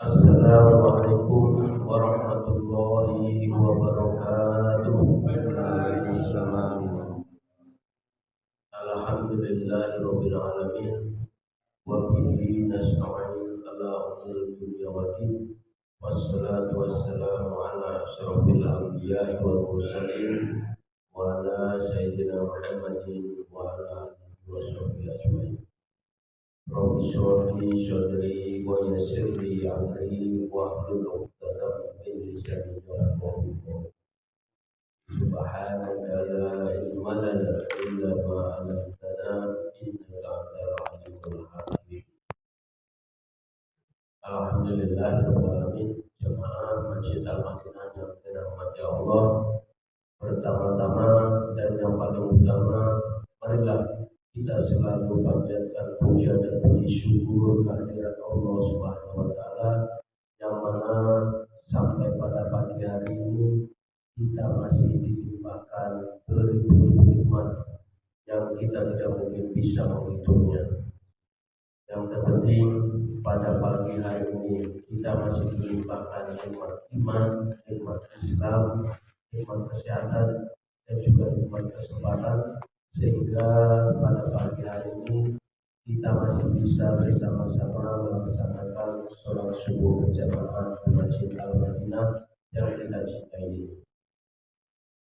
Assalamualaikum warahmatullahi wabarakatuh. Waalaikumsalam. Alhamdulillahirabbil alamin wa bihi nasta'in ala umuril dunya waddin. Wassalatu wassalamu ala asyrofil anbiya'i wal mursalin wa ala sayyidina Muhammadin wa ala alihi wa sahbihi ajmain. Rabbi shrah li sadri wa yassir li amri wahlul 'uqdatam min lisani yafqahu qawli. Subhanaka la ilma lana illa ma 'allamtana innaka antal 'alimul hakim. Alhamdulillahirabbil alamin. Jemaah Masjid Al-Madinah yang dirahmati Allah, pertama-tama dan yang paling utama, marilah kita selalu panjatkan puja dan puji syukur kehadirat Allah Subhanahu wa taala yang mana sampai pada pagi hari ini kita masih dilimpahkan beribu-ribu nikmat yang kita tidak mungkin bisa menghitungnya. Yang terpenting pada pagi hari ini kita masih dilimpahkan nikmat iman, nikmat Islam, nikmat kesehatan, dan juga nikmat kesempatan, sehingga pada pagi hari ini kita masih bisa bersama-sama melaksanakan sholat subuh berjamaah di Masjid Al-Madinah yang kita cintai ini.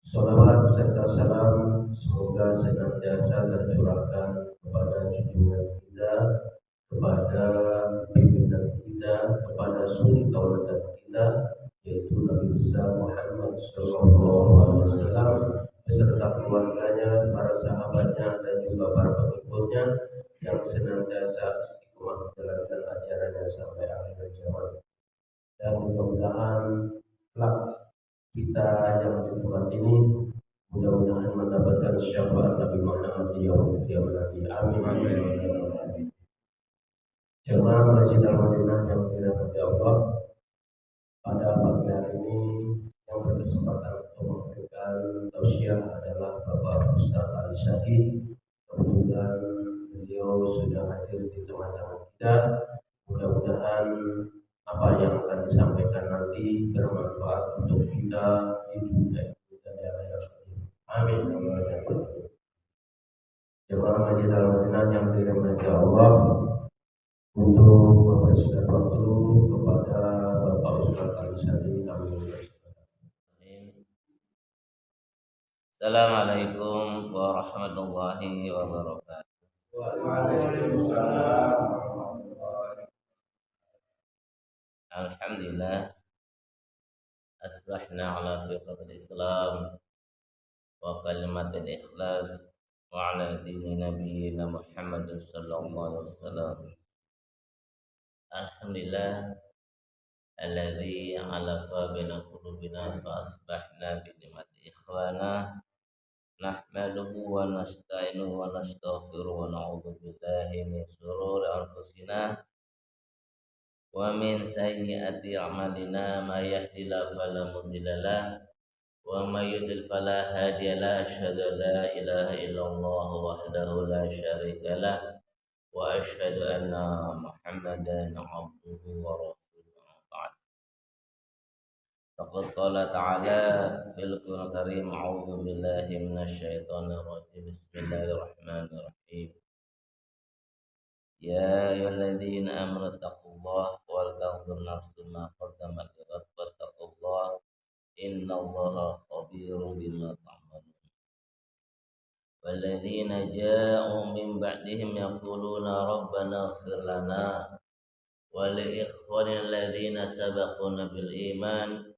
Sholawat serta salam semoga senantiasa tercurahkan kepada junjungan kita, kepada pimpinan kita, kepada suri tauladan kita, yaitu Nabi besar Muhammad Sallallahu Alaihi Wasallam beserta keluarganya, para sahabatnya, dan juga para pengikutnya yang senantiasa istiqomah menjalankan ajarannya sampai akhir zaman. Dan mudah-mudahan kelak kita yang di tempat ini mudah-mudahan mendapatkan syafaat Nabi Muhammad di yaumul qiyamah nanti. Amin. Jemaah Masjid Al-Madinah yang dirahmati Allah, pada pagi hari ini yang berkesempatan untuk memberikan tausiah adalah Bapak Ustaz Ali Syahid. Kemudian beliau sudah hadir di tengah-tengah kita. Mudah-mudahan apa yang akan disampaikan nanti bermanfaat untuk kita di dunia ini dan di akhirat. Amin. Jemaah Masjid Al-Madinah yang dirahmati Allah, untuk membersihkan waktu kepada Bapak Ustaz Ali Syahid kami mempersilakan. Assalamualaikum warahmatullahi wabarakatuh. Waalaikumsalam. Alhamdulillah asbahna ala fiqatil Islam wa kalimatil ikhlas wa ala dini nabiyyina Muhammad sallallahu alaihi wasallam. Alhamdulillah alladzi alafa baina qulubina fa asbahna bi ni'mati ikhwana nahmaduhu wa nasta'inuhu wa nastaghfiruhu wa na'udzu billahi min shururi anfusina wa min sayyiati a'malina may yahdihillahu fala mudilla lahu wa may yudlil fala hadiya lahu asyhadu an la ilaha illallah wahdahu la syarika lahu wa asyhadu anna Muhammadan abduhu wa rasuluhu. Faqad qala ta'ala fil Qur'anil Karim a'udzu billahi minasyaitonir rajim bismillahirrahmanirrahim. Ya ayyuhalladzina amanu taqullaha wal tanzur nafsum ma qaddamat lighad wattaqullaha innallaha khabirum bima ta'malun. Walladzina ja'u min ba'dihim yaquluna rabbana ighfir lana wa li ikhwanina alladzina sabaquna bil iman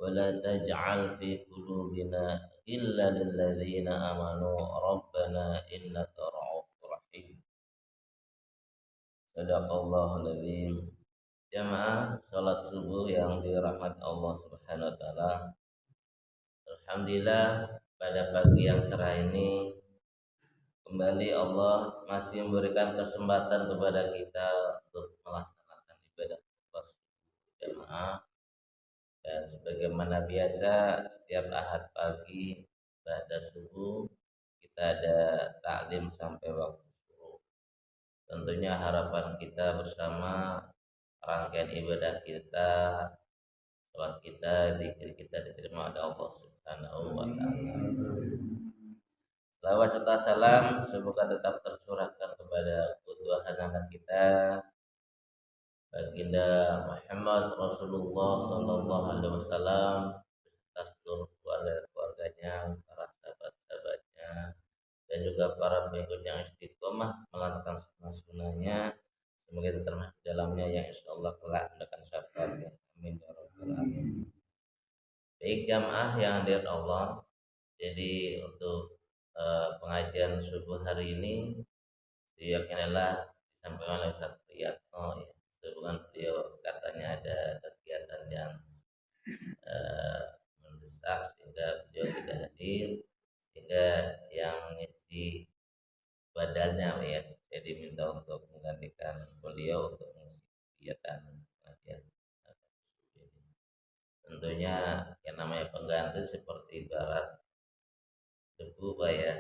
wa la taj'al fi qulubina illa lil ladzina amanu rabbana innaka ra'ufur rahim. Sadaqallahul azim. Jamaah salat subuh yang dirahmati Allah Subhanahu wa taala. Alhamdulillah pada pagi yang cerah ini kembali Allah masih memberikan kesempatan kepada kita untuk melaksanakan ibadah jamaah. Dan sebagaimana biasa setiap Ahad pagi pada subuh kita ada taklim sampai waktu. Tentunya harapan kita bersama rangkaian ibadah kita, sholat kita, zikir kita diterima oleh Allah Subhanahu wa taala. Selawat serta salam semoga tetap tercurahkan kepada qudwah hasanah kita baginda Muhammad Rasulullah sallallahu alaihi wasallam beserta seluruh keluarganya, para sahabat-sahabatnya, dan juga para pengikut yang istiqomah melakukan sunnah-sunnahnya. Semoga kita termasuk dalamnya yang insyaallah kelak mendapat syafaatnya. Amin ya rabbal alamin. Baik jamaah yang dirahmati Allah. Jadi untuk pengajian subuh hari ini diyakinilah disampaikan oleh Ustaz Priyatno ya. Hubungan beliau katanya ada kegiatan yang mendesak sehingga beliau tidak hadir, sehingga yang mengisi badannya ya saya diminta untuk menggantikan beliau untuk mengisi kegiatan pengajian ini. Tentunya yang namanya pengganti seperti ibarat debu Pak ya,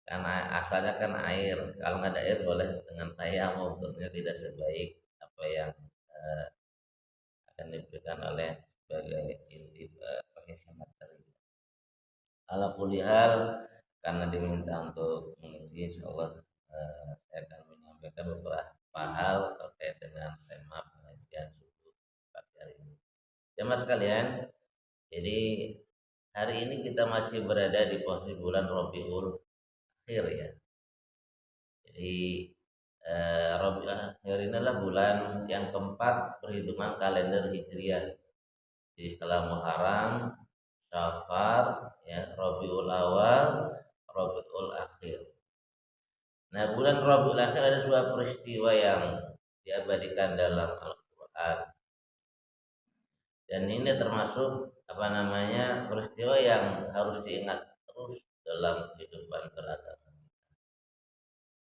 karena asalnya kan air, kalau nggak ada air boleh dengan tayamum, tentunya tidak sebaik apa yang akan diberikan oleh sebagai inti pengisi materi. Ala kulihal karena diminta untuk mengisi, insyaallah saya akan menyampaikan beberapa hal terkait dengan tema pengajian subuh pagi hari ini. Jemaah sekalian, jadi hari ini kita masih berada di posisi bulan Rabiul Akhir ya. Jadi Rabiul Akhir ini adalah bulan yang keempat perhitungan kalender Hijriah. Jadi setelah Muharram, Syafar, ya, Rabiul Awal, Rabiul Akhir. Nah, bulan Rabiul Akhir ada sebuah peristiwa yang diabadikan dalam Al-Quran. Dan ini termasuk peristiwa yang harus diingat terus dalam kehidupan beragama.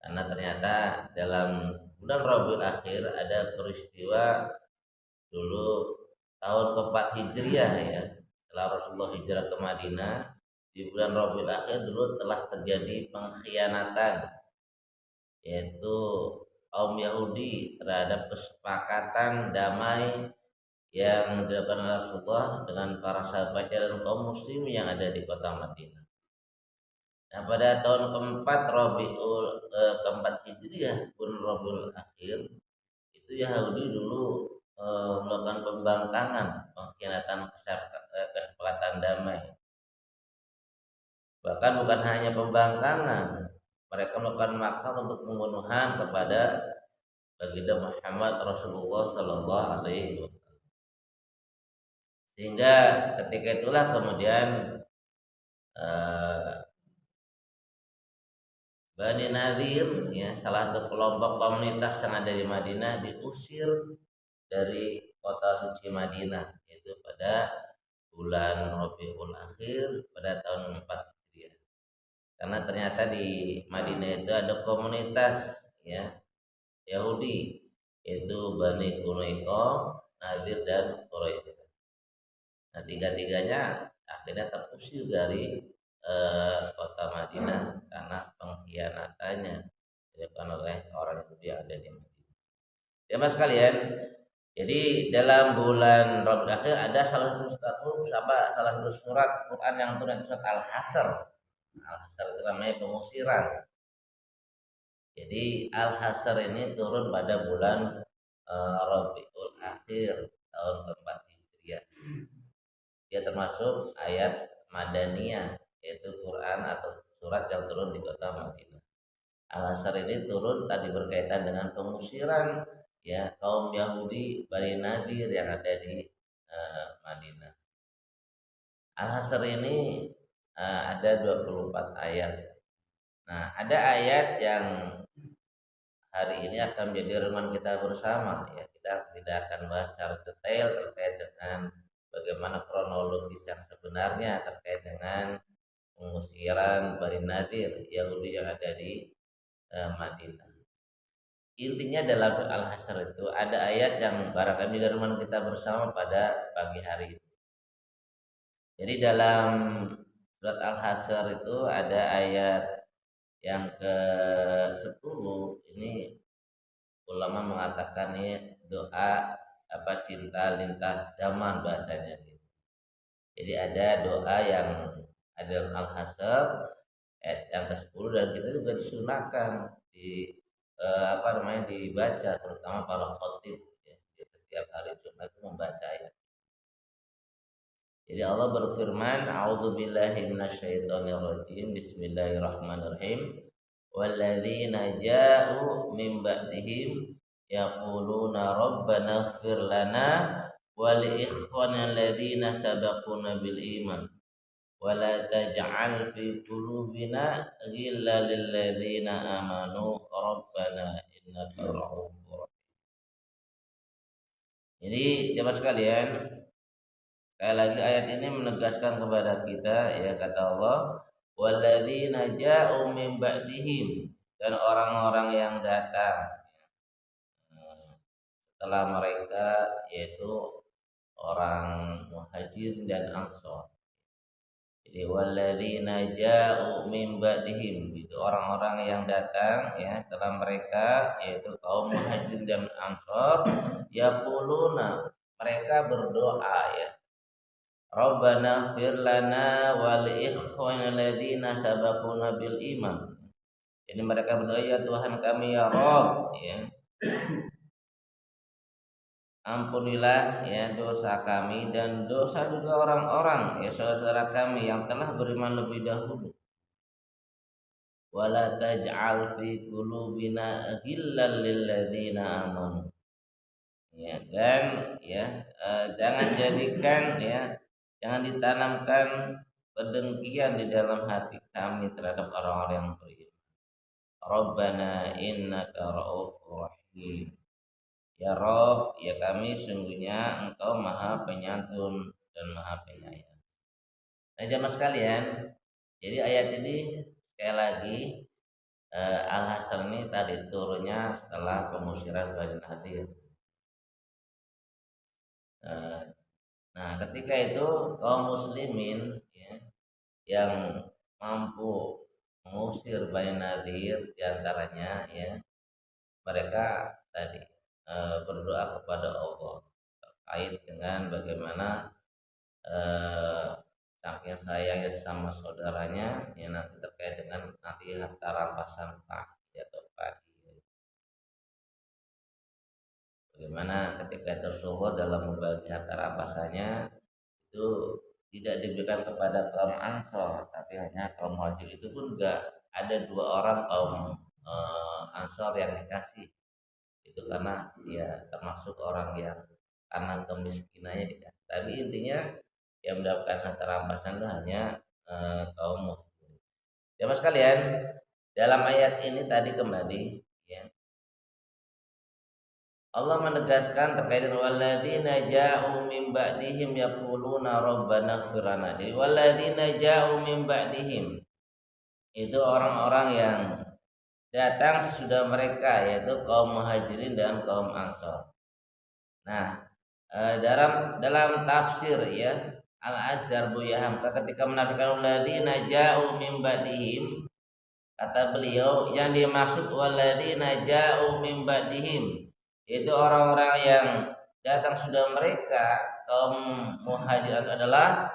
Karena ternyata dalam bulan Rabiul Akhir ada peristiwa dulu tahun keempat Hijriah ya. Setelah Rasulullah hijrah ke Madinah, di bulan Rabiul Akhir dulu telah terjadi pengkhianatan, yaitu kaum Yahudi terhadap kesepakatan damai yang dilakukan oleh Rasulullah dengan para sahabatnya dan kaum muslim yang ada di kota Madinah. Nah, pada tahun keempat Hijriah, bulan Rabiul Akhir, itu Yahudi dulu melakukan pembangkangan, pengkhianatan kesepakatan damai. Bahkan bukan hanya pembangkangan, mereka melakukan makar untuk pembunuhan kepada baginda Muhammad Rasulullah sallallahu alaihi wasallam. Sehingga ketika itulah kemudian Bani Nadir ya, salah satu kelompok komunitas yang ada di Madinah diusir dari kota suci Madinah, yaitu pada bulan Rabiul Akhir pada tahun 4 Hijriah. Karena ternyata di Madinah itu ada komunitas ya Yahudi, yaitu Bani Quraiqah, Nadir dan Quraisy. Nah, tiga-tiganya akhirnya terusir dari kota Madinah karena pengkhianatannya dilakukan oleh orang Yahudi yang ada di Madinah. Ya mas kalian, jadi dalam bulan Rabiul Akhir ada salah satu surat Quran yang turun, surat Al-Hasr. Al-Hasr itu namanya pengusiran. Jadi Al-Hasr ini turun pada bulan Rabiul Akhir tahun keempat Hijriah. Dia termasuk ayat Madaniyah, yaitu Quran atau surat yang turun di kota Madinah. Al-Hasr ini turun tadi berkaitan dengan pengusiran ya kaum Yahudi Bani Nadir yang ada di Madinah. Al-Hasr ini ada 24 ayat. Nah, ada ayat yang hari ini akan menjadi renungan kita bersama ya. Kita tidak akan bahas secara detail terkait dengan bagaimana kronologis yang sebenarnya terkait dengan pengusiran Bani Nadir Yahudi yang ada di Madinah. Intinya dalam Al-Hasr itu ada ayat yang barangkali renungan kita bersama pada pagi hari ini. Jadi dalam surat Al-Hasr itu ada ayat yang ke-10 ini ulama mengatakan ini doa cinta lintas zaman bahasanya gitu. Jadi ada doa yang ada dalam Al-Hasr ayat yang ke-10 dan kita juga disunahkan dibaca terutama para khatib ya, di setiap hari Jumat itu membaca ayat. Jadi Allah berfirman, "A'udzubillahi minasyaitonirrajim. Bismillahirrahmanirrahim. Walladzina ja'u min ba'dihim yaquluna rabbana ighfir lana wa li ikhwanina alladzina sabaquna bil iman wa la taj'al fi qulubina ghillan lil ladzina amanu rabbana innaka ra'ufur rahim." Jadi jemaah sekalian, sekali lagi ayat ini menegaskan kepada kita ya, kata Allah, walladzina ja'u min ba'dihim, dan orang-orang yang datang setelah mereka, yaitu orang muhajir dan ansor. Jadi walladzina ja'u min ba'dihim, itu orang-orang yang datang ya setelah mereka, yaitu kaum muhajir dan ansor, yaquluna, mereka berdoa ya, Rabbana ighfir lana wa li ikhwanina alladzina sabaquna bil iman. Jadi mereka berdoa, ya Tuhan kami ya Rabb ya, ampunilah ya dosa kami dan dosa juga orang-orang ya saudara kami yang telah beriman lebih dahulu. Wala taj'al fi qulubina ghillan lil ladzina amanu. Ya, dan ya jangan jadikan ya, jangan ditanamkan kedengkian di dalam hati kami terhadap orang-orang yang beriman. Rabbana innaka ra'ufur rahim. Ya Rabb, ya kami sungguhnya Engkau Maha Penyantun dan Maha Penyayang. Nah, jemaah sekalian, jadi ayat ini sekali lagi Al-Hasr ini tadi turunnya setelah pengusiran Bani Nadir. Nah, ketika itu kaum muslimin ya, yang mampu mengusir Bani Nadir diantaranya ya, mereka tadi berdoa kepada Allah terkait dengan bagaimana saking sayangnya sama saudaranya ya, nanti terkait dengan nanti harta rampasan pagi atau pagi. Bagaimana ketika Rasulullah dalam membagi harta rampasannya itu tidak diberikan kepada kaum Ansor, tapi hanya kaum Muhajir. Itu pun juga ada 2 orang kaum Ansor yang dikasih. Itu karena dia termasuk orang yang karena kemiskinannya dikasih. Tapi intinya yang mendapatkan harta rampasan itu hanya kaum Muhajir. Jemaah sekalian, dalam ayat ini tadi kembali ya, Allah menegaskan terkait dengan walladzina ja'u min ba'dihim yaquluna rabbana ighfir lana. Jadi walladzina ja'u min ba'dihim itu orang-orang yang datang sesudah mereka, yaitu kaum Muhajirin dan kaum Ansor. Nah, dalam tafsir ya Al-Azhar Buya Hamka ketika menafikan walladzina ja'u min ba'dihim, kata beliau yang dimaksud walladzina ja'u min ba'dihim itu orang-orang yang datang sudah mereka, kaum Muhajirin adalah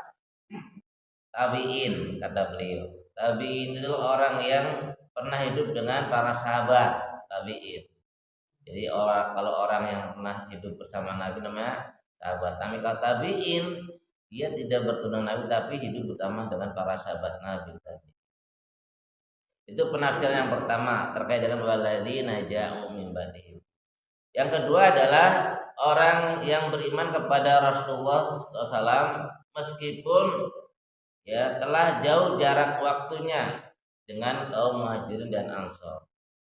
tabi'in, kata beliau. Tabi'in itu orang yang pernah hidup dengan para sahabat tabi'in. Jadi kalau orang yang pernah hidup bersama Nabi namanya sahabat. Tapi kalau tabi'in, dia tidak bertemu Nabi tapi hidup bersama dengan para sahabat Nabi tadi. Itu penafsiran yang pertama terkait dengan walladzina ja'u min ba'dihim. Yang kedua adalah orang yang beriman kepada Rasulullah SAW meskipun ya telah jauh jarak waktunya dengan kaum Muhajirin dan Ansor.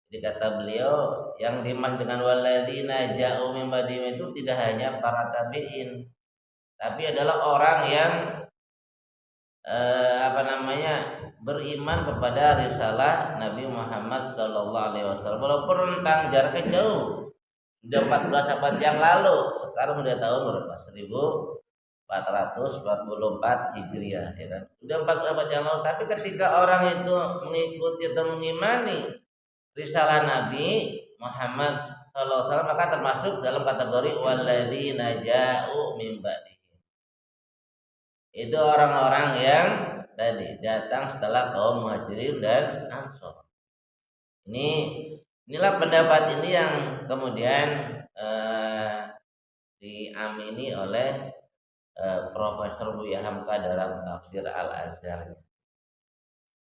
Jadi kata beliau yang dimaksud dengan walladzina ja'u min ba'dihim itu tidak hanya para tabi'in, tapi adalah orang yang beriman kepada risalah Nabi Muhammad SAW walaupun rentang jaraknya jauh. Sudah 14 abad yang lalu, sekarang udah tahun berapa? 1444 Hijriah ya kan. Sudah 14 abad yang lalu, tapi ketika orang itu mengikuti atau mengimani risalah Nabi Muhammad sallallahu alaihi wasallam, maka termasuk dalam kategori walladzina ja'u min ba'dihi. Itu orang-orang yang tadi datang setelah kaum Muhajirin dan Ansor. Inilah pendapat ini yang kemudian diamini oleh Profesor Buya Hamka dalam tafsir Al-Azhar.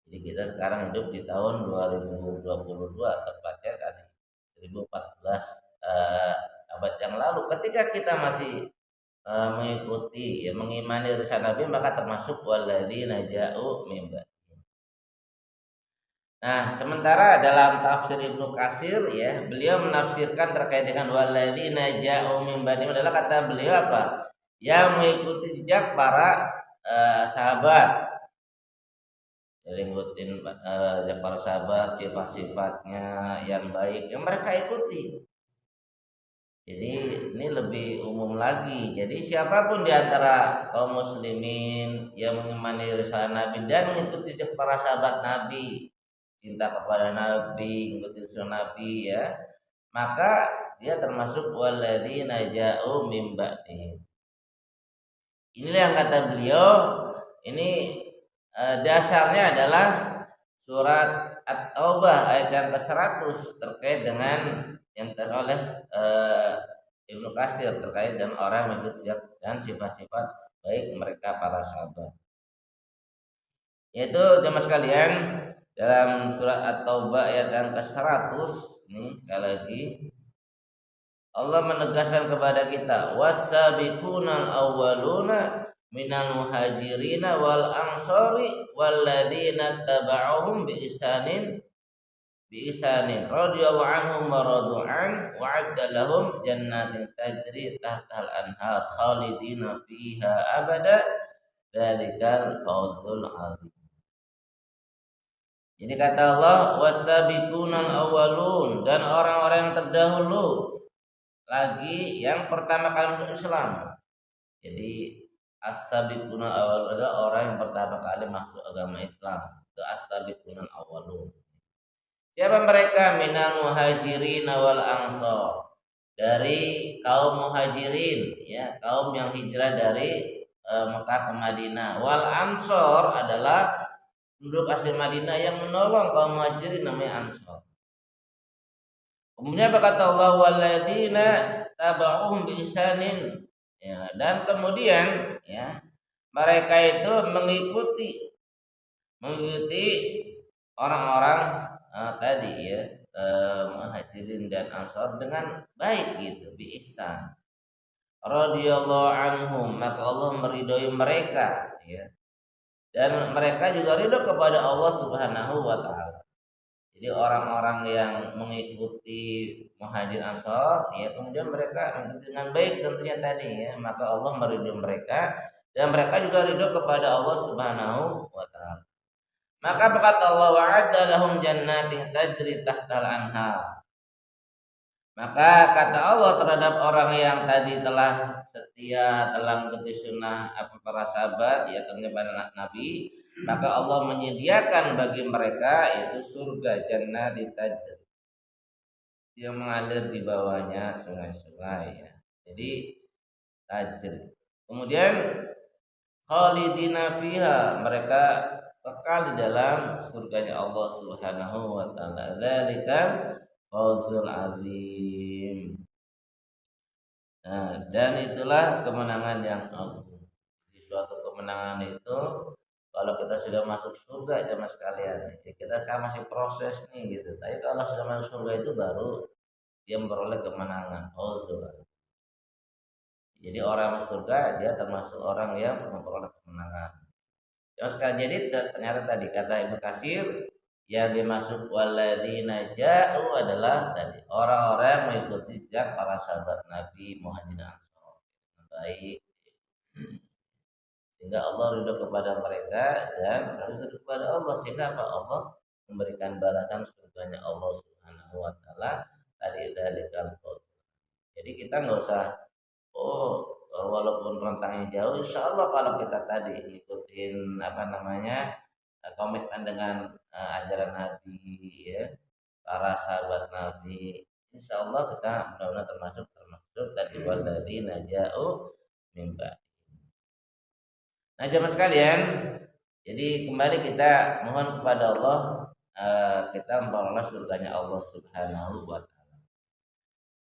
Jadi kita sekarang hidup di tahun 2022, tepatnya tadi 1014 abad yang lalu. Ketika kita masih mengikuti, mengimani risalah Nabi, maka termasuk walladzina ja'u min ba'dihim. Nah, sementara dalam tafsir Ibnu Katsir ya, beliau menafsirkan terkait dengan walladzina ja'u min ba'dihim adalah kata beliau apa? Yang mengikuti jejak para sahabat. Jadi ngikutin jejak para sahabat, sifat-sifatnya yang baik yang mereka ikuti. Jadi ini lebih umum lagi. Jadi siapapun di antara kaum muslimin yang mengimani risalah Nabi dan mengikuti jejak para sahabat Nabi, cinta kepada Nabi, mengikuti sunnah Nabi ya, maka dia termasuk walladzina ja'u min ba'dihim. Inilah yang kata beliau, ini dasarnya adalah surat At-Taubah ayat yang ke-100 terkait dengan yang oleh Ibnu Katsir terkait dengan orang yang mengikuti dan sifat-sifat baik mereka para sahabat. Yaitu jemaah sekalian, dalam surat At-Taubah ayat yang ke-100 ini sekali lagi Allah menegaskan kepada kita, was-sabiqunal awwaluna minal muhajirina wal ansori walladzina taba'uhum bi ihsanin radhiyallahu anhum wa radu'an wa 'adda lahum jannatin tajri tahtal anhar khalidina fiha abada dzalikal fawzul 'adzim. Jadi kata Allah, was-sabiqunal awwalun, dan orang-orang yang terdahulu lagi yang pertama kali masuk Islam. Jadi as-sabiqunal awwalun adalah orang yang pertama kali masuk agama Islam. Itu as-sabiqunal awwalun. Siapa mereka? Minal muhajirin wal ansor, dari kaum muhajirin ya, kaum yang hijrah dari Mekah ke Madinah. Wal ansor adalah penduduk asli Madinah yang menolong kaum muhajirin, namanya ansor. Kemudian berkata Allah, walladzina taba'uhum bi ihsanin ya, dan kemudian ya mereka itu mengikuti orang-orang tadi ya, muhajirin dan ansor dengan baik gitu, bi ihsan. Radhiyallahu anhum, maka Allah meridhoi mereka ya. Dan mereka juga ridho kepada Allah Subhanahu wa taala. Jadi orang-orang yang mengikuti muhajir ansor ya, kemudian mereka mengikuti dengan baik tentunya tadi ya, maka Allah meridhoi mereka dan mereka juga ridho kepada Allah Subhanahu wa taala. Maka berkata Allah, wa'adda lahum jannatin tajri tahtal anhar. Maka kata Allah terhadap orang yang tadi telah setia, telah mengikuti sunnah para sahabat ya, ternyata Nabi, maka Allah menyediakan bagi mereka yaitu surga jannatin tajri yang mengalir di bawahnya sungai-sungai ya. Jadi tajri. Kemudian khalidina fiha, mereka kekal di dalam surganya Allah Subhanahu wa taala. Dzalikal fawzul azim. Nah, dan itulah kemenangan yang agung. Di suatu kemenangan itu kalau kita sudah masuk surga jemaah sekalian, ya kita kan masih proses nih gitu. Tapi kalau sudah masuk surga itu baru dia memperoleh kemenangan, fawzul. Jadi orang masuk surga dia termasuk orang yang memperoleh kemenangan. Yang sekarang jadi ternyata tadi kata Ibnu Katsir yang dimaksud walladzina ja'u adalah tadi orang-orang yang mengikuti jejak para sahabat Nabi Muhajirin Ansor baik, sehingga Allah ridho kepada mereka dan ridho kepada Allah, sehingga apa? Allah memberikan balasan surganya Allah Subhanahu wa taala tadi dari kalfos. Jadi kita nggak usah walaupun rentangnya jauh, insya Allah kalau kita tadi ngikutin komitmen dengan ajaran Nabi ya, para sahabat Nabi, insya Allah kita mudah-mudahan termasuk tadi walladzina ja'u min ba'd. Nah, jemaah sekalian, jadi kembali kita mohon kepada Allah, kita memperoleh surganya Allah Subhanahu wa taala.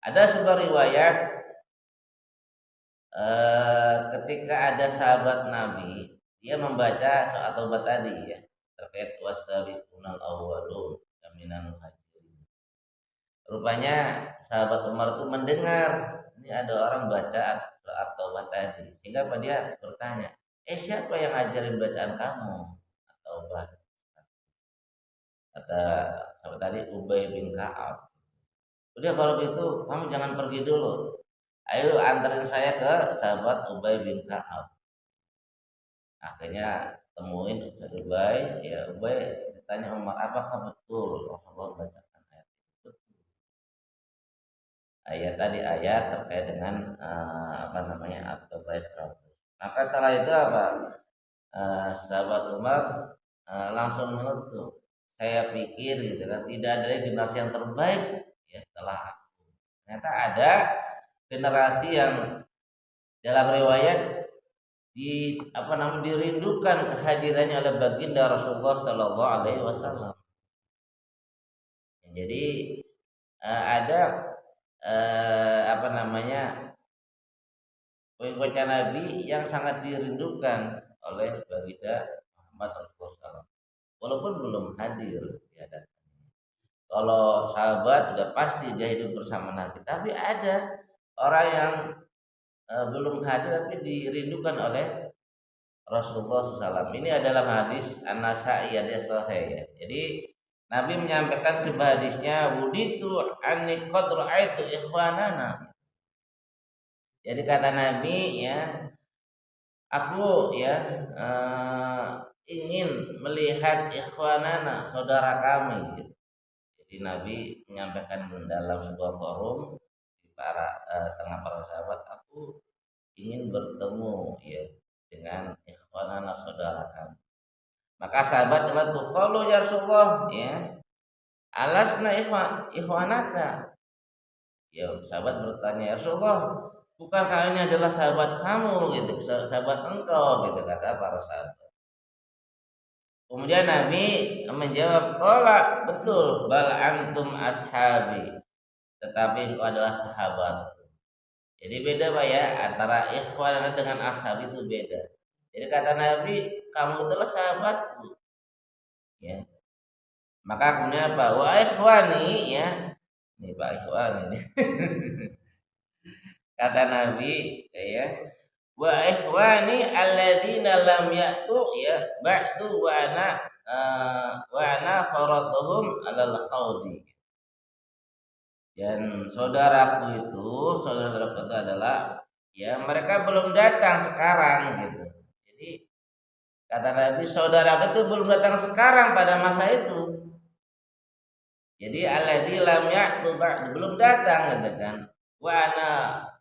Ada sebuah riwayat ketika ada sahabat Nabi, dia membaca soal taubat tadi ya, terkait wasabiqunal awwalun minal muhajirin. Rupanya sahabat Umar itu mendengar ini ada orang baca surat taubat tadi, sehingga dia bertanya, siapa yang ngajarin bacaan kamu taubat? Kata sahabat tadi Ubay bin Ka'ab. Udah kalau gitu kamu jangan pergi dulu. Ayo anterin saya ke sahabat Ubay bin Ka'ab. Akhirnya temuin Ubay, ya Ubay ditanya Umar, apakah betul Rasulullah bacakan ayat itu? Ayat tadi ayat terkait dengan At-Taubah 100. Maka setelah itu apa? Sahabat Umar langsung menutup. Saya pikir gitu kan tidak ada generasi yang terbaik ya setelah aku. Ternyata ada generasi yang dalam riwayat dirindukan kehadirannya oleh baginda Rasulullah Sallallahu Alaihi Wasallam. Jadi ada baca Nabi yang sangat dirindukan oleh baginda Muhammad Rasulullah SAW. Walaupun belum hadir ya, kalau sahabat sudah pasti dia hidup bersama Nabi, tapi ada orang yang belum hadir tapi dirindukan oleh Rasulullah SAW. Ini adalah hadis An-Nasa'i hadis sahih ya. Jadi Nabi menyampaikan sebuah hadisnya, wuditu anni qad ra'aitu ikhwanana. Jadi kata Nabi ya, aku ya ingin melihat ikhwanana, saudara kami. Jadi Nabi menyampaikan dalam sebuah forum di tengah para sahabat, aku ingin bertemu ya dengan ikhwanana, saudara kami. Maka sahabat nyeletuk, qalu ya Rasulullah ya, alasna ikhwanaka. Ya sahabat bertanya, ya Rasulullah, bukankah ini adalah sahabat kamu gitu, sahabat engkau gitu, kata para sahabat. Kemudian Nabi menjawab, qala betul, bal antum ashabi, tetapi engkau adalah sahabat. Jadi beda Pak ya, antara ikhwan dengan ashab itu beda. Jadi kata Nabi, kamu itulah sahabatku. Ya. Maka kemudian apa? Wa ikhwani ya. Ini Pak ikhwan ini. Kata Nabi ya, wa ikhwani alladzina lam ya'tu ya ba'du wa ana faratuhum 'alal khawdi. Dan saudaraku itu adalah ya mereka belum datang sekarang gitu. Jadi kata Nabi, saudaraku itu belum datang sekarang pada masa itu. Jadi alladzi lam ya'tu ba'du, belum datang gitu kan. Wa ana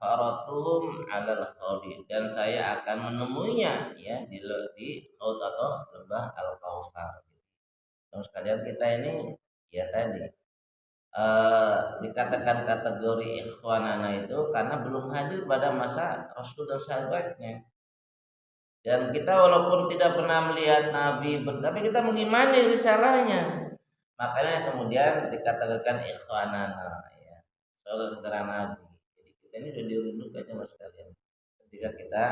faratuhum 'alal khawdi, dan saya akan menemuinya ya di khaud atau lembah Al-Kautsar. Terus sekalian kita ini ya tadi dikatakan kategori ikhwanana itu karena belum hadir pada masa Rasul dan sahabatnya. Dan kita walaupun tidak pernah melihat Nabi, tapi kita mengimani risalahnya. Makanya kemudian dikategorikan ikhwanana ya, saudara Nabi. Jadi kita ini sudah dirindukan ya Mas sekalian. Ketika kita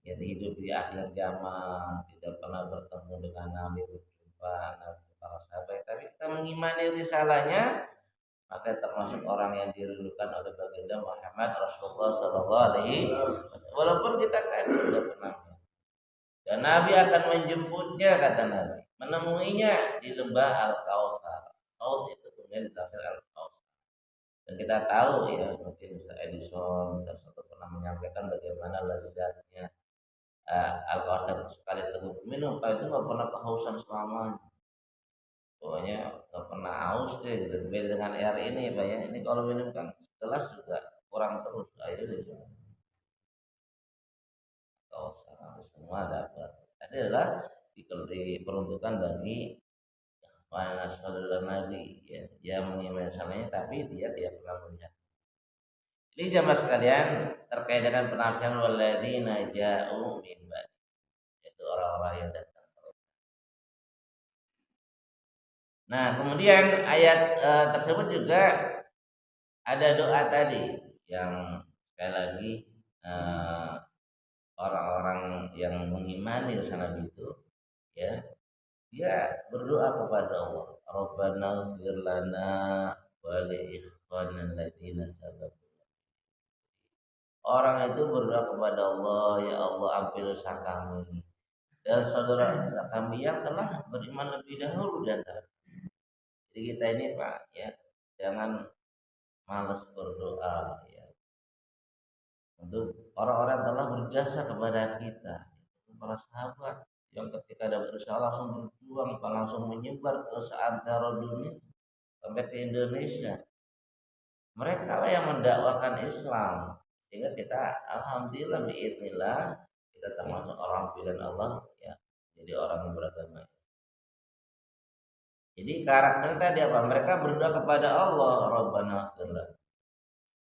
ya hidup di akhir zaman, tidak pernah bertemu dengan Nabi, berjumpa Nabi para sahabat, tapi kita mengimani risalahnya, maka termasuk orang yang dirindukan oleh baginda Muhammad Rasulullah Sallallahu Alaihi Wasallam. Walaupun kita tidak pernah, dan Nabi akan menjemputnya kata Nabi, menemuinya di lembah Al-Kautsar. Kaut itu kemudian ditafsir Al-Kautsar. Dan kita tahu ya, mungkin Mr. Edison, satu pernah menyampaikan bagaimana lezatnya Al-Kautsar sekali teguk minum, Pak itu nggak pernah kehausan selamanya. Pokoknya nggak pernah haus deh gitu. Beda dengan air ini Pak ya, ini kalau minum kan segelas juga kurang terus air itu. Semua dapat. Tadi adalah diperuntukkan bagi wa nashhadu nabi ya, dia mengimani sananya tapi dia tidak pernah melihat. Jadi jamaah sekalian, terkait dengan penafsiran walladzina ja'u min ba'di, yaitu orang-orang yang datang. Nah, kemudian ayat tersebut juga ada doa tadi yang sekali lagi eh, orang-orang yang mengimani sana itu ya, dia berdoa kepada Allah, Rabbana ighfir lana wa li ikhwanina alladziina sabaquna. Orang itu berdoa kepada Allah, ya Allah ampuni dosa kami dan saudara kami yang telah beriman lebih dahulu di antara. Jadi kita ini Pak ya, jangan malas berdoa ya untuk orang-orang yang telah berjasa kepada kita, para sahabat yang ketika dapat usaha langsung berjuang, langsung menyebar ke seantero dunia sampai ke Indonesia. Mereka lah yang mendakwakan Islam sehingga kita alhamdulillah biidznillah kita termasuk orang pilihan Allah ya, jadi orang yang beragama. Jadi karakter tadi apa? Mereka berdoa kepada Allah, Rabbana ighfir,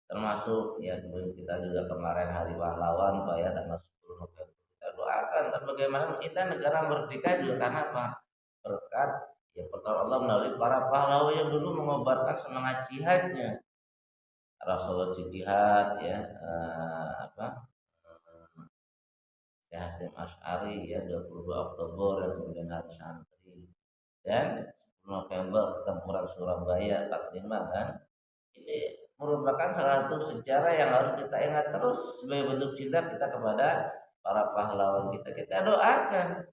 termasuk ya kita juga kemarin hari pahlawan Pak ya, tanggal 10 November kita doakan. Dan bagaimana kita negara merdeka juga karena apa? Berkat ya pertolongan Allah melalui para pahlawan yang dulu mengobarkan semangat jihadnya. Rasulullah si jihad ya apa Syekh Hasyim Asy'ari ya 22 Oktober yang kemudian hari santri dan 10 November pertempuran Surabaya 45 kan. Ini merupakan salah satu sejarah yang harus kita ingat terus sebagai bentuk cinta kita kepada para pahlawan kita. Kita doakan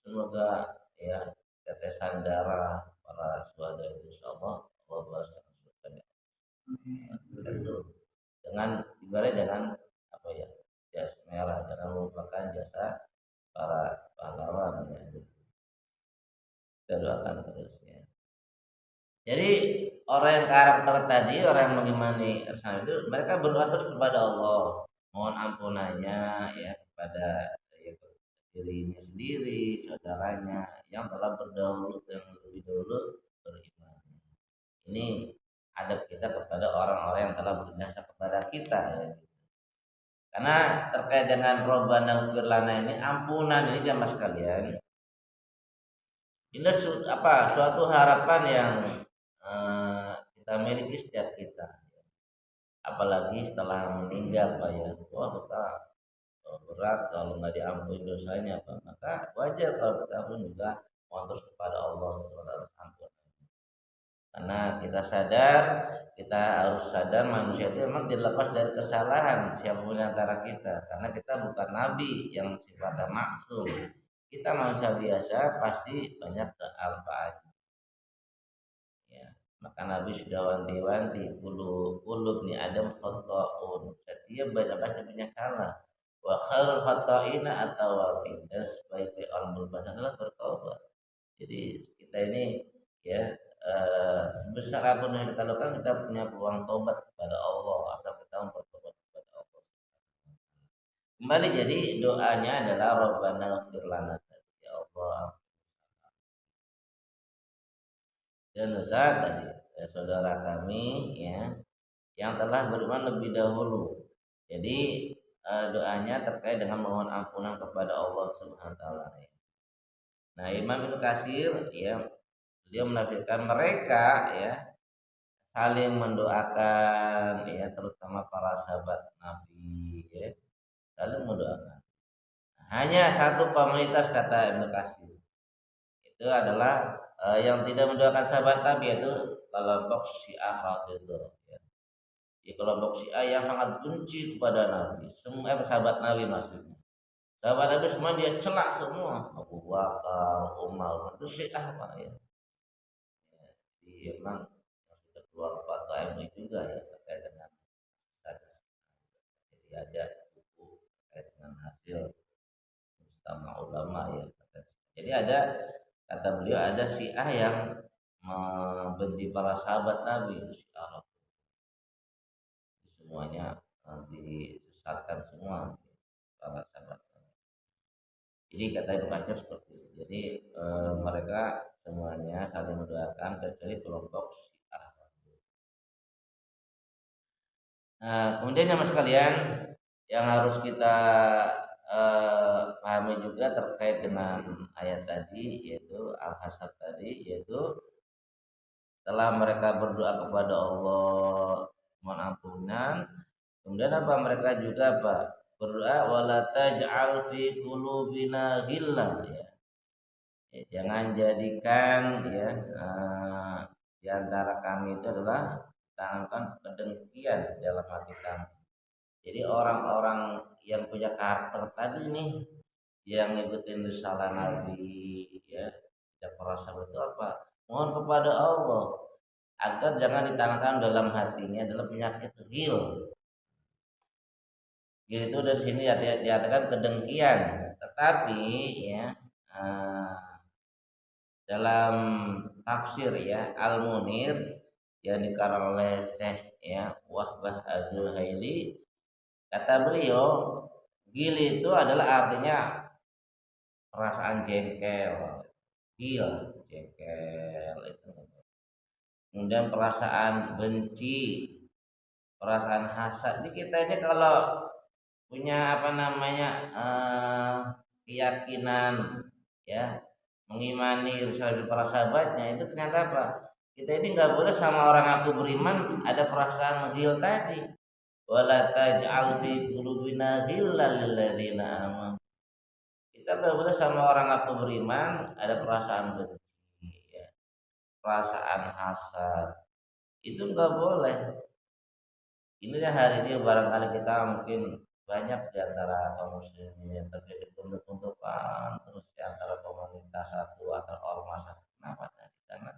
semoga ya tetesan darah para syuhada itu insyaallah Allah balas dengan surganya. Tentu dengan ibarat dengan apa ya, jas merah, jangan melupakan jasa para pahlawan ya. Kita doakan terus ya. Jadi orang yang karakter tadi, orang yang mengimani Islam itu mereka berdoa terus kepada Allah, mohon ampunannya ya kepada ya, dirinya sendiri, saudaranya yang telah berdahulu yang lebih dahulu beriman. Ini adab kita kepada orang-orang yang telah berjasa kepada kita ya. Karena terkait dengan Rabbana ighfir lana ini ampunan ini jamaah sekalian. Ini suatu harapan yang kita miliki setiap kita, apalagi setelah meninggal Pak ya, wah kita berat kalau nggak diampuni dosanya Pak, maka wajar kalau kita pun juga mohon terus kepada Allah SWT ampun, karena kita harus sadar manusia itu memang tidak lepas dari kesalahan siapapun antara kita, karena kita bukan nabi yang sifatnya maksum, kita manusia biasa pasti banyak kealpaan. Maka Nabi sudah wanti-wanti kulub ni Adam khata'un. Setiap baca punya salah. Wa khairul khata'ina at-tawwabin. Dan sebaik-baik orang berbuat adalah bertobat. Jadi kita ini ya sebesar apapun yang kita lakukan kita punya peluang tobat kepada Allah asal kita bertobat kepada Allah. Kembali jadi doanya adalah Rabbana ighfir lana, ya Allah dan dosa tadi saudara kami ya yang telah beriman lebih dahulu. Jadi doanya terkait dengan mohon ampunan kepada Allah Subhanahu wa taala. Nah, Imam Ibnu Katsir ya beliau menafsirkan mereka ya saling mendoakan ya, terutama para sahabat Nabi ya saling mendoakan. Hanya satu komunitas kata Ibnu Katsir itu adalah yang tidak mendoakan sahabat Nabi, yaitu kelompok Syiah Rafidhah ya. Di kelompok Syiah yang sangat benci kepada Nabi, semua sahabat Nabi maksudnya. Sahabat Nabi semua dia celak semua, Abu Bakar, Umar, itu Syiah Pak ya. Jadi memang sudah keluar fatwa MUI juga ya terkait dengan hadis. Jadi ada buku terkait dengan hasil mustama ulama ya. Jadi ada kata beliau ada Syiah yang membenci para sahabat Nabi, itu Syiah semuanya disesatkan semua para sahabat Nabi. Jadi kata Ibnu Katsir seperti itu. Jadi mereka semuanya saling mendoakan kecuali kelompok Syiah. Nah, kemudian yang sekalian yang harus kita pahami juga terkait dengan ayat tadi yaitu al-hasad tadi yaitu setelah mereka berdoa kepada Allah mohon ampunan, kemudian apa mereka juga apa berdoa wala taj'al fi qulubina ghillan ya. Ya, jangan jadikan ya di antara kami itu adalah tanamkan kedengkian dalam hati kami. Jadi orang-orang yang punya karakter tadi nih yang ngikutin risalah Nabi ya tidak merasa itu apa mohon kepada Allah agar jangan ditanamkan dalam hatinya adalah penyakit ghil. Ghil itu dari sini diartikan kedengkian, tetapi ya eh, dalam tafsir ya Al-Munir yang dikarang oleh Syekh ya Wahbah Az-Zuhaili, kata beliau ghil itu adalah artinya perasaan jengkel, ghil jengkel itu, kemudian perasaan benci, perasaan hasad. Jadi kita ini kalau punya apa namanya keyakinan ya mengimani risalah para sahabatnya itu ternyata apa kita ini nggak boleh sama orang aku beriman ada perasaan ghil tadi wala taj'al fi qulubina ghillan lil ladzina amanu. Kita nggak boleh sama orang aku beriman ada perasaan benci ya, perasaan hasad itu nggak boleh. Inilah hari ini barangkali kita mungkin banyak di antara kaum muslimin yang terjadi bentuk-bentukan terus di antara komunitas satu atau ormas satu. Kenapa tadi? Karena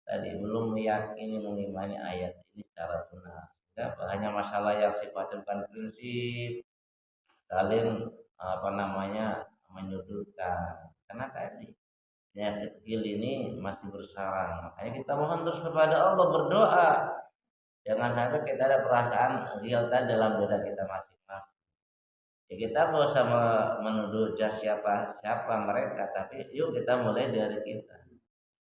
tadi belum meyakini mengimani ayat ini secara benar. Ya, hanya masalah yang sifatnya bukan prinsip, saling apa namanya menyudutkan. Karena tadi penyakit kecil ini masih bersarang. Makanya kita mohon terus kepada Allah berdoa. Jangan sampai kita ada perasaan guilty dalam diri kita masing-masing. Ya kita nggak usah menuduh siapa siapa mereka, tapi yuk kita mulai dari kita.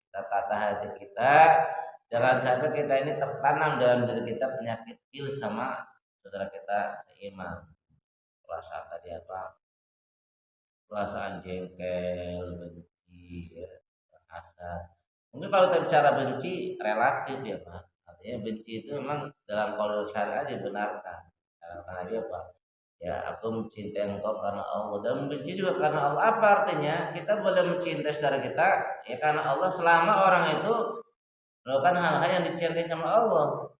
Kita tata hati kita, jangan sampai kita ini tertanam dalam diri kita penyakit il sama saudara kita seiman. Perasaan tadi apa? Perasaan jengkel, benci, ya, hasad. Mungkin kalau kita bicara benci relatif ya Pak. Artinya benci itu memang dalam koridor syariat dibenarkan. Karena dia apa? Ya aku mencintai engkau karena Allah dan membenci juga karena Allah. Apa artinya? Kita boleh mencintai saudara kita ya karena Allah selama orang itu melakukan hal-hal yang dicintai sama Allah.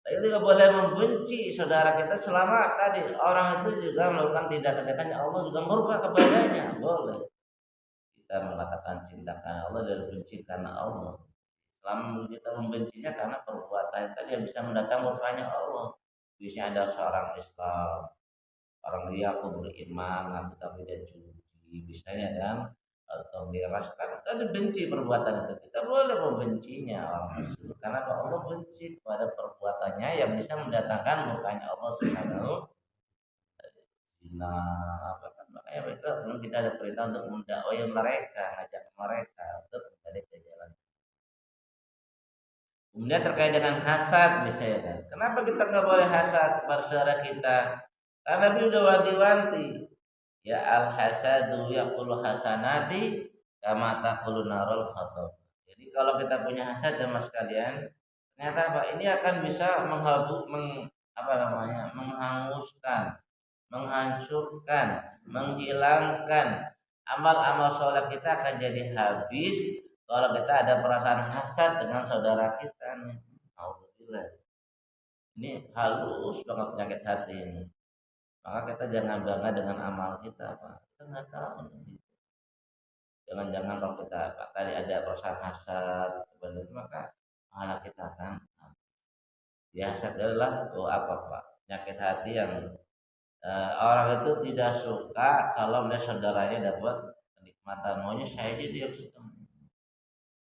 Tapi juga boleh membenci saudara kita selama tadi orang itu juga melakukan tindakan-tindakan yang Allah juga murka kepadanya. Boleh kita mengatakan cinta karena Allah dan benci karena Allah. Selama kita membencinya karena perbuatan tadi yang bisa mendatang murkanya Allah. Bisa ada seorang Islam, orang dia aku beriman, aku tapi dia judi, misalnya kan, atau miras kan benci perbuatan itu. Kita boleh membencinya orang tersebut karena Allah benci kepada perbuatannya yang bisa mendatangkan murkanya Allah Subhanahu zina apa kan makanya mereka belum kita ada perintah untuk mendakwai mereka, ngajak mereka untuk kembali ke jalan. Kemudian terkait dengan hasad misalnya kan. Kenapa kita nggak boleh hasad kepada saudara kita? Karena Nabi udah wanti-wanti. Ya al hasadu yaqulu hasanati kama taqulu narul khatab. Jadi kalau kita punya hasad sama sekalian, ternyata apa? Ini akan bisa apa namanya? Menghanguskan, menghancurkan, menghilangkan amal-amal soleh kita akan jadi habis kalau kita ada perasaan hasad dengan saudara kita nih. Alhamdulillah. Ini halus banget penyakit hati ini. Maka kita jangan bangga dengan amal kita, Pak. Kita nggak tahu nih. Jangan-jangan kalau kita Pak, tadi ada perasaan hasad, kemudian maka pahala kita akan ya hasad adalah apa Pak? Penyakit hati yang orang itu tidak suka kalau melihat saudaranya dapat kenikmatan. Maunya saya aja dia ketemu.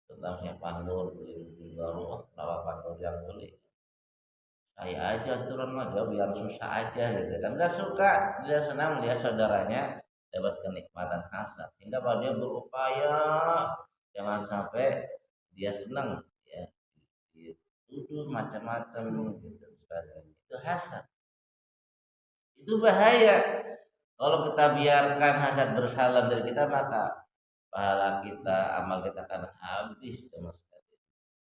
Tentang saya pandur beli mobil baru, berapa pandur yang beli saya aja turun mah dia biar susah aja gitu kan nggak suka dia senang melihat saudaranya dapat kenikmatan hasad, sehingga kalau dia berupaya jangan sampai dia senang ya dituduh macam-macam gitu sebagainya, itu hasad. Itu bahaya. Kalau kita biarkan hasad bersalam dari kita, maka pahala kita, amal kita akan habis sama sekali.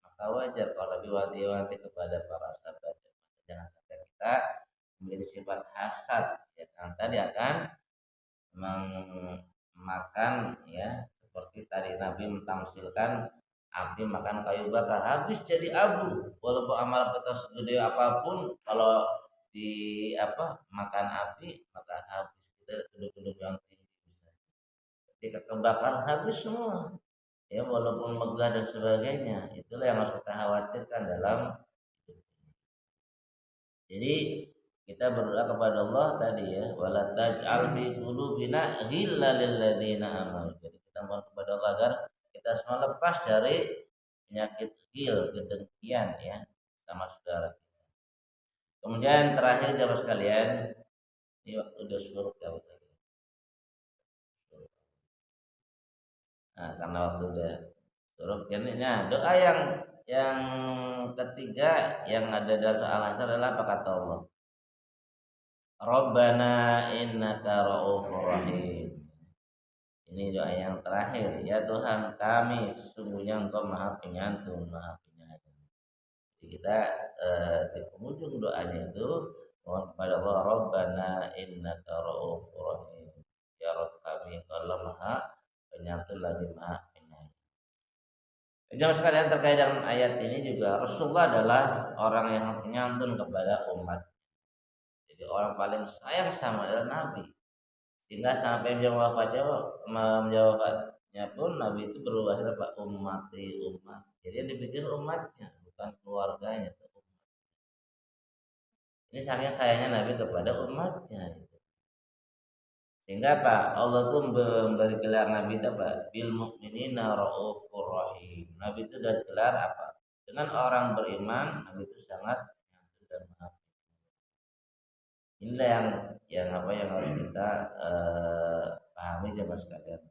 Maka wajar kalau Nabi wanti-wanti kepada para sahabat, jangan sampai kita memiliki sifat hasad, ya kan, tadi akan makan ya, seperti tadi Nabi mentamsilkan api makan kayu bakar habis jadi abu, walaupun amal kita segede apapun kalau di apa makan api maka habis, kita gedung-gedung yang tinggi bisa ketika kebakar habis semua ya, walaupun megah dan sebagainya. Itulah yang harus kita khawatirkan dalam hidup ini. Jadi kita berdoa kepada Allah tadi ya, wala taj'al fi qulubina ghillal lil ladzina amanu. Jadi kita mohon kepada Allah agar kita semua lepas dari penyakit ghil, kedengkian ya sama saudara kita. Kemudian terakhir jamaah sekalian, ini waktu udah surga. Nah, karena waktu udah surga, nah doa yang ketiga yang ada dalam soal asar adalah apa kata Allah? Rabbana innaka ra'ufur rahim. Ini doa yang terakhir, ya Tuhan kami sesungguhnya Engkau Maha Penyantun, Maha Penyayang. Jadi kita di penghujung doanya itu mohon kepada Allah, Rabbana innaka ra'ufur rahim. Ya Rabb kami Engkau adalah Maha Penyantun lagi Maha Penyayang. Jangan sekalian terkait dengan ayat ini juga Rasulullah adalah orang yang penyantun kepada umat. Jadi orang paling sayang sama adalah Nabi. Sehingga sampai menjawabnya pun Nabi itu berubah apa umat. Jadi yang dipikir umatnya bukan keluarganya. Ini saking sayangnya Nabi kepada umatnya. Sehingga Pak Allah tuh memberi gelar Nabi itu apa? Bil mukminina raufur rahim. Nabi itu dari gelar apa? Dengan orang beriman, Nabi itu sangat penyantun dan maaf. Inilah yang apa yang harus kita pahami jemaah sekalian.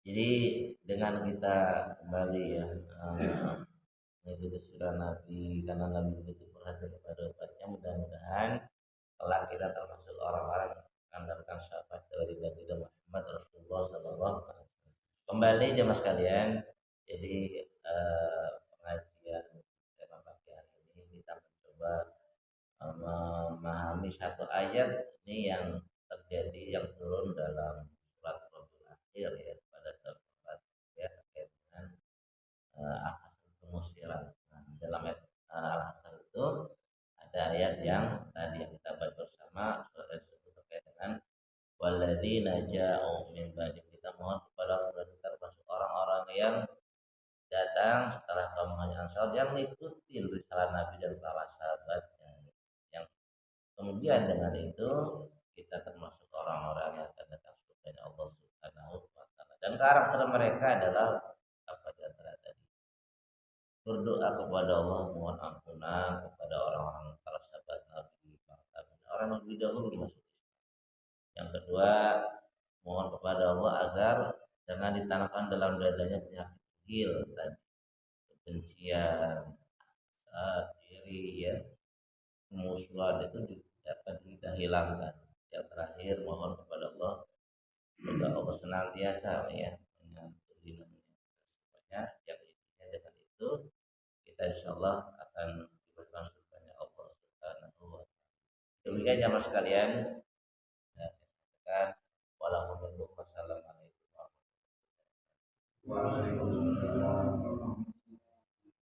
Jadi dengan kita kembali ya mengikuti sunnah Nabi, karena Nabi begitu perhatian kepada umatnya, mudah-mudahan kelak kita termasuk orang-orang yang akan mendapatkan syafaat dari baginda Muhammad Rasulullah Sallallahu Alaihi Wasallam. Kembali jemaah sekalian, jadi pengajian tema pagi hari ini kita mencoba memahami satu ayat ini yang terjadi yang turun dalam surat Rabbul Akhir ya, pada tempat ya terkait dengan al-hasan pengusiran. Nah, dalam ayat al-hasan itu ada ayat yang tadi yang kita baca bersama, surat tersebut terkait dengan walladzina ja'u min ba'di. Kita mohon kepada Allah kita termasuk orang-orang yang datang setelah kaum muhajirin ansar yang mengikuti risalah Nabi dan para sahabat yang kemudian dengan itu kita termasuk orang-orang yang akan datang kepada Allah Subhanahu wa taala. Dan karakter mereka adalah apa di antara tadi? Berdoa kepada Allah, mohon ampunan kepada orang-orang para sahabat Nabi, orang yang lebih dahulu masuk Islam. Yang kedua, mohon kepada Allah agar jangan ditanamkan dalam dadanya penyakit gil tadi, kebencian, diri ya, musuhan itu dapat kita hilangkan. Yang terakhir mohon kepada Allah semoga Allah senantiasa ya menyantuni semuanya, yang intinya dengan itu kita insyaallah akan diberikan surganya Allah Subhanahu wa taala. Demikian jamaah sekalian, saya sampaikan wassalamualaikum warahmatullahi wabarakatuh. Waalaikumsalam.